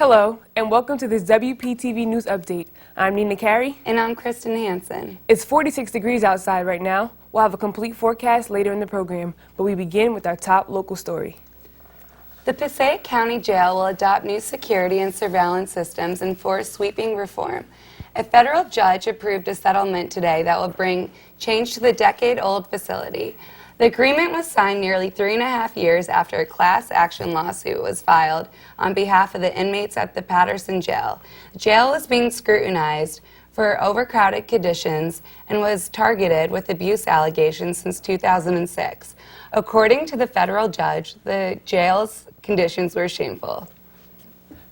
Hello, and welcome to this WPTV News Update. I'm Nina Carey. And I'm Kristen Hansen. It's 46 degrees outside right now. We'll have a complete forecast later in the program, but we begin with our top local story. The Passaic County Jail will adopt new security and surveillance systems and force sweeping reform. A federal judge approved a settlement today that will bring change to the decade-old facility. The agreement was signed nearly 3.5 years after a class action lawsuit was filed on behalf of the inmates at the Patterson Jail. The jail was being scrutinized for overcrowded conditions and was targeted with abuse allegations since 2006. According to the federal judge, the jail's conditions were shameful.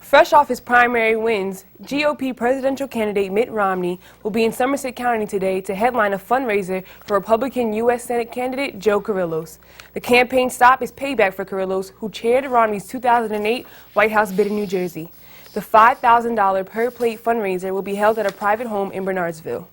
Fresh off his primary wins, GOP presidential candidate Mitt Romney will be in Somerset County today to headline a fundraiser for Republican U.S. Senate candidate Joe Carrillos. The campaign stop is payback for Carrillos, who chaired Romney's 2008 White House bid in New Jersey. The $5,000 per plate fundraiser will be held at a private home in Bernardsville.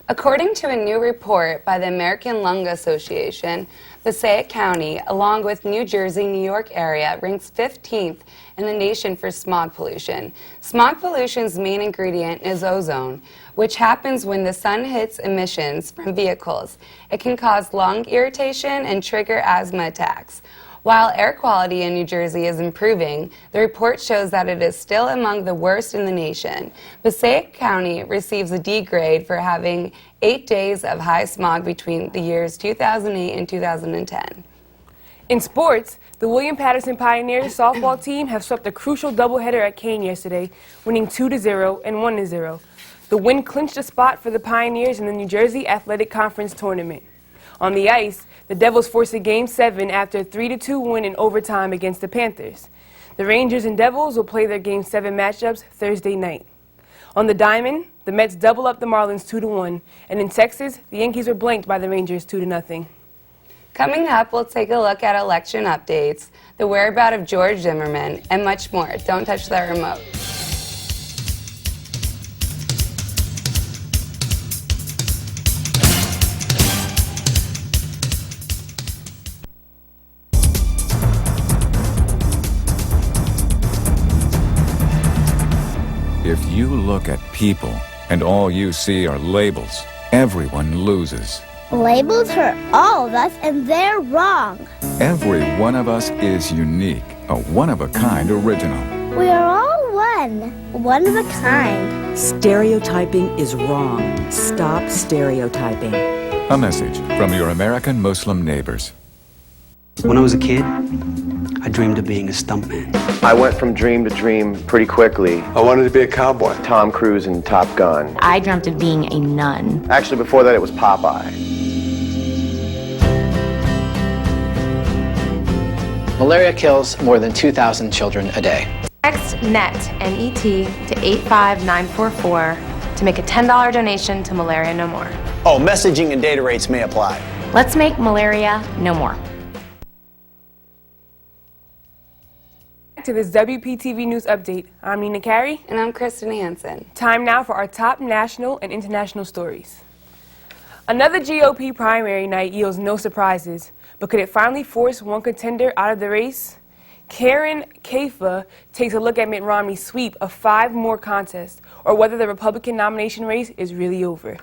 According to a new report by the American Lung Association, Passaic County, along with New Jersey, New York area, ranks 15th in the nation for smog pollution. Smog pollution's main ingredient is ozone, which happens when the sun hits emissions from vehicles. It can cause lung irritation and trigger asthma attacks. While air quality in New Jersey is improving, the report shows that it is still among the worst in the nation. Passaic County receives a D grade for having 8 days of high smog between the years 2008 and 2010. In sports, the William Patterson Pioneers softball team have swept a crucial doubleheader at Kane yesterday, winning 2-0 and 1-0. The win clinched a spot for the Pioneers in the New Jersey Athletic Conference tournament. On the ice, the Devils forced a Game 7 after a 3-2 win in overtime against the Panthers. The Rangers and Devils will play their Game 7 matchups Thursday night. On the diamond, the Mets double up the Marlins 2-1, and in Texas, the Yankees were blanked by the Rangers 2-0. Coming up, we'll take a look at election updates, the whereabouts of George Zimmerman, and much more. Don't touch that remote. If you look at people and all you see are labels, everyone loses. Labels hurt all of us, and they're wrong. Every one of us is unique, a one-of-a-kind original. We are all one of a kind. Stereotyping is wrong. Stop stereotyping. A message from your American Muslim neighbors. When I was a kid, I dreamed of being a stuntman. I went from dream to dream pretty quickly. I wanted to be a cowboy. Tom Cruise in Top Gun. I dreamt of being a nun. Actually, before that, it was Popeye. Malaria kills more than 2,000 children a day. Text NET, N-E-T, to 85944 to make a $10 donation to Malaria No More. Oh, messaging and data rates may apply. Let's make malaria no more. To this WPTV News Update, I'm Nina Carey. And I'm Kristen Hansen. Time now for our top national and international stories. Another GOP primary night yields no surprises, but could it finally force one contender out of the race? Karen Kafa takes a look at Mitt Romney's sweep of 5 more contests, or whether the Republican nomination race is really over.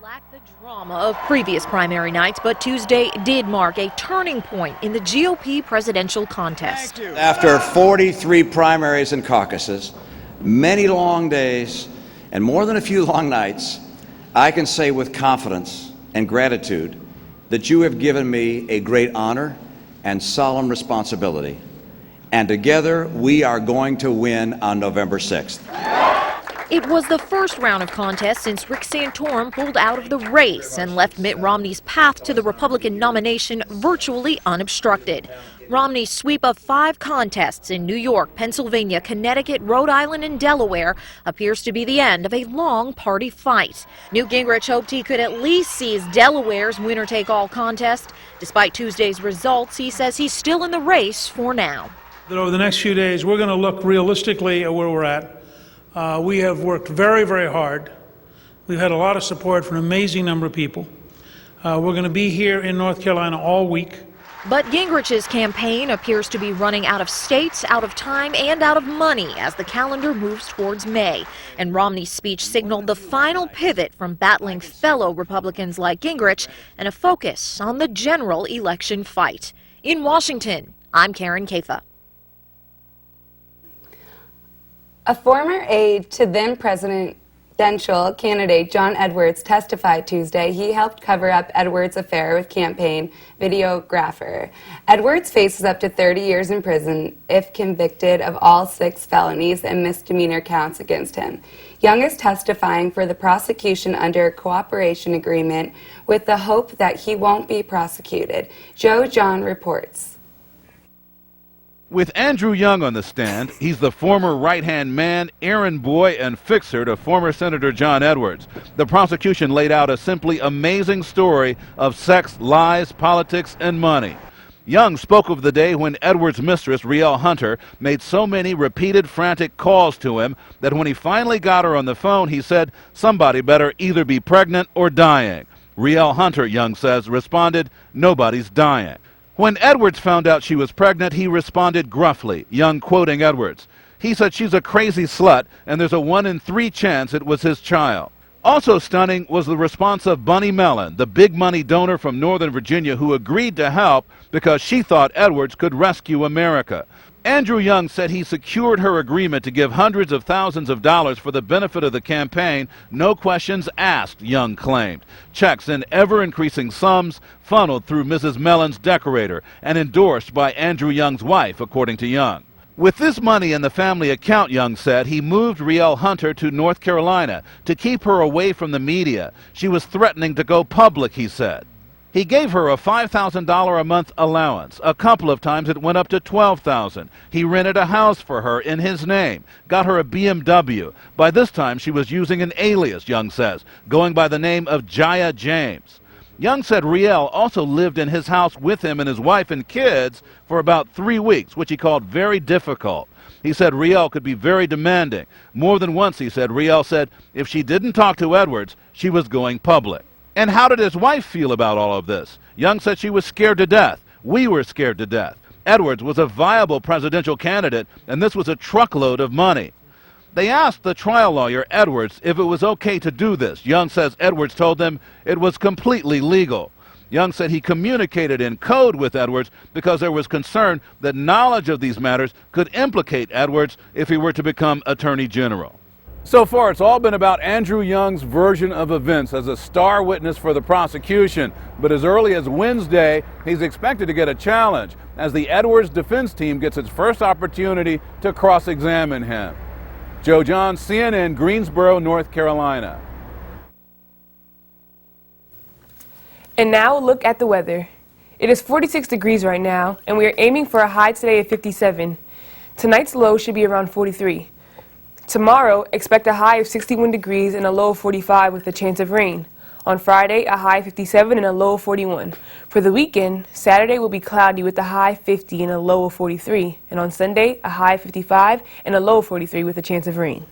Lacked the drama of previous primary nights, but Tuesday did mark a turning point in the GOP presidential contest. After 43 primaries and caucuses, many long days, and more than a few long nights, I can say with confidence and gratitude that you have given me a great honor and solemn responsibility. And together, we are going to win on November 6th. It was the first round of contests since Rick Santorum pulled out of the race and left Mitt Romney's path to the Republican nomination virtually unobstructed. Romney's sweep of 5 contests in New York, Pennsylvania, Connecticut, Rhode Island, and Delaware appears to be the end of a long party fight. Newt Gingrich hoped he could at least seize Delaware's winner-take-all contest. Despite Tuesday's results, he says he's still in the race for now. Over the next few days, we're going to look realistically at where we're at. We have worked very, very hard. We've had a lot of support from an amazing number of people. We're going to be here in North Carolina all week. But Gingrich's campaign appears to be running out of states, out of time, and out of money as the calendar moves towards May. And Romney's speech signaled the final pivot from battling fellow Republicans like Gingrich and a focus on the general election fight. In Washington, I'm Karen Kafa. A former aide to then presidential candidate John Edwards testified Tuesday he helped cover up Edwards' affair with campaign videographer. Edwards faces up to 30 years in prison if convicted of all 6 felonies and misdemeanor counts against him. Young is testifying for the prosecution under a cooperation agreement with the hope that he won't be prosecuted. Joe John reports. With Andrew Young on the stand, he's the former right-hand man, errand boy, and fixer to former Senator John Edwards. The prosecution laid out a simply amazing story of sex, lies, politics, and money. Young spoke of the day when Edwards' mistress, Rielle Hunter, made so many repeated frantic calls to him that when he finally got her on the phone, he said somebody better either be pregnant or dying. Rielle Hunter, Young says, responded, "Nobody's dying." When Edwards found out she was pregnant, he responded gruffly, Young quoting Edwards. He said she's a crazy slut and there's a 1 in 3 chance it was his child. Also stunning was the response of Bunny Mellon, the big money donor from Northern Virginia who agreed to help because she thought Edwards could rescue America. Andrew Young said he secured her agreement to give hundreds of thousands of dollars for the benefit of the campaign, no questions asked, Young claimed. Checks in ever-increasing sums funneled through Mrs. Mellon's decorator and endorsed by Andrew Young's wife, according to Young. With this money in the family account, Young said, he moved Rielle Hunter to North Carolina to keep her away from the media. She was threatening to go public, he said. He gave her a $5,000 a month allowance. A couple of times it went up to $12,000. He rented a house for her in his name, got her a BMW. By this time she was using an alias, Young says, going by the name of Jaya James. Young said Rielle also lived in his house with him and his wife and kids for about 3 weeks, which he called very difficult. He said Rielle could be very demanding. More than once, he said, Rielle said if she didn't talk to Edwards, she was going public. And how did his wife feel about all of this? Young said she was scared to death. We were scared to death. Edwards was a viable presidential candidate, and this was a truckload of money. They asked the trial lawyer, Edwards, if it was okay to do this. Young says Edwards told them it was completely legal. Young said he communicated in code with Edwards because there was concern that knowledge of these matters could implicate Edwards if he were to become Attorney General. So far, it's all been about Andrew Young's version of events as a star witness for the prosecution. But as early as Wednesday, he's expected to get a challenge as the Edwards defense team gets its first opportunity to cross-examine him. Joe John, CNN, Greensboro, North Carolina. And now a look at the weather. It is 46 degrees right now, and we are aiming for a high today of 57. Tonight's low should be around 43. Tomorrow, expect a high of 61 degrees and a low of 45 with a chance of rain. On Friday, a high of 57 and a low of 41. For the weekend, Saturday will be cloudy with a high 50 and a low of 43. And on Sunday, a high of 55 and a low of 43 with a chance of rain.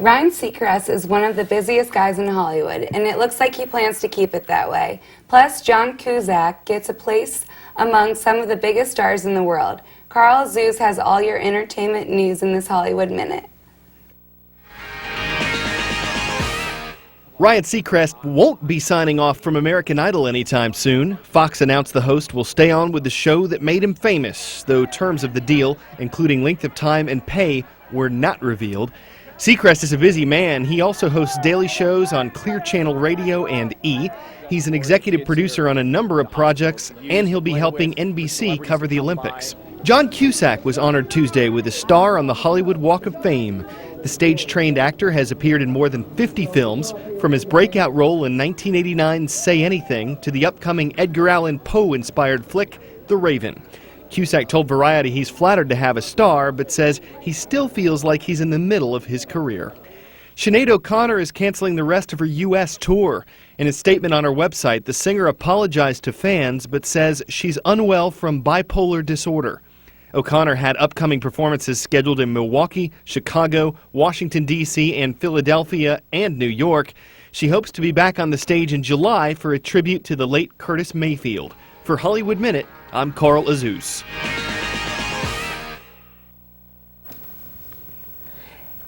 Ryan Seacrest is one of the busiest guys in Hollywood, and it looks like he plans to keep it that way. Plus, John Cusack gets a place among some of the biggest stars in the world. Carl Zeus has all your entertainment news in this Hollywood Minute. Ryan Seacrest won't be signing off from American Idol anytime soon. Fox announced the host will stay on with the show that made him famous, though terms of the deal, including length of time and pay, were not revealed. Seacrest is a busy man. He also hosts daily shows on Clear Channel Radio and E! He's an executive producer on a number of projects, and he'll be helping NBC cover the Olympics. John Cusack was honored Tuesday with a star on the Hollywood Walk of Fame. The stage-trained actor has appeared in more than 50 films, from his breakout role in 1989's Say Anything to the upcoming Edgar Allan Poe-inspired flick, The Raven. Cusack told Variety he's flattered to have a star, but says he still feels like he's in the middle of his career. Sinead O'Connor is canceling the rest of her U.S. tour. In a statement on her website, the singer apologized to fans, but says she's unwell from bipolar disorder. O'Connor had upcoming performances scheduled in Milwaukee, Chicago, Washington, D.C., and Philadelphia, and New York. She hopes to be back on the stage in July for a tribute to the late Curtis Mayfield. For Hollywood Minute, I'm Carl Azus.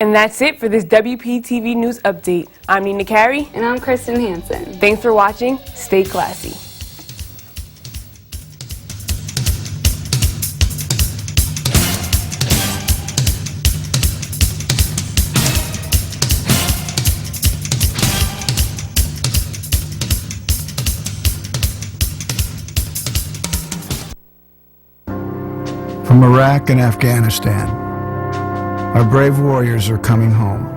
And that's it for this WPTV News Update. I'm Nina Carey. And I'm Kristen Hansen. Thanks for watching. Stay classy. From Iraq and Afghanistan, our brave warriors are coming home.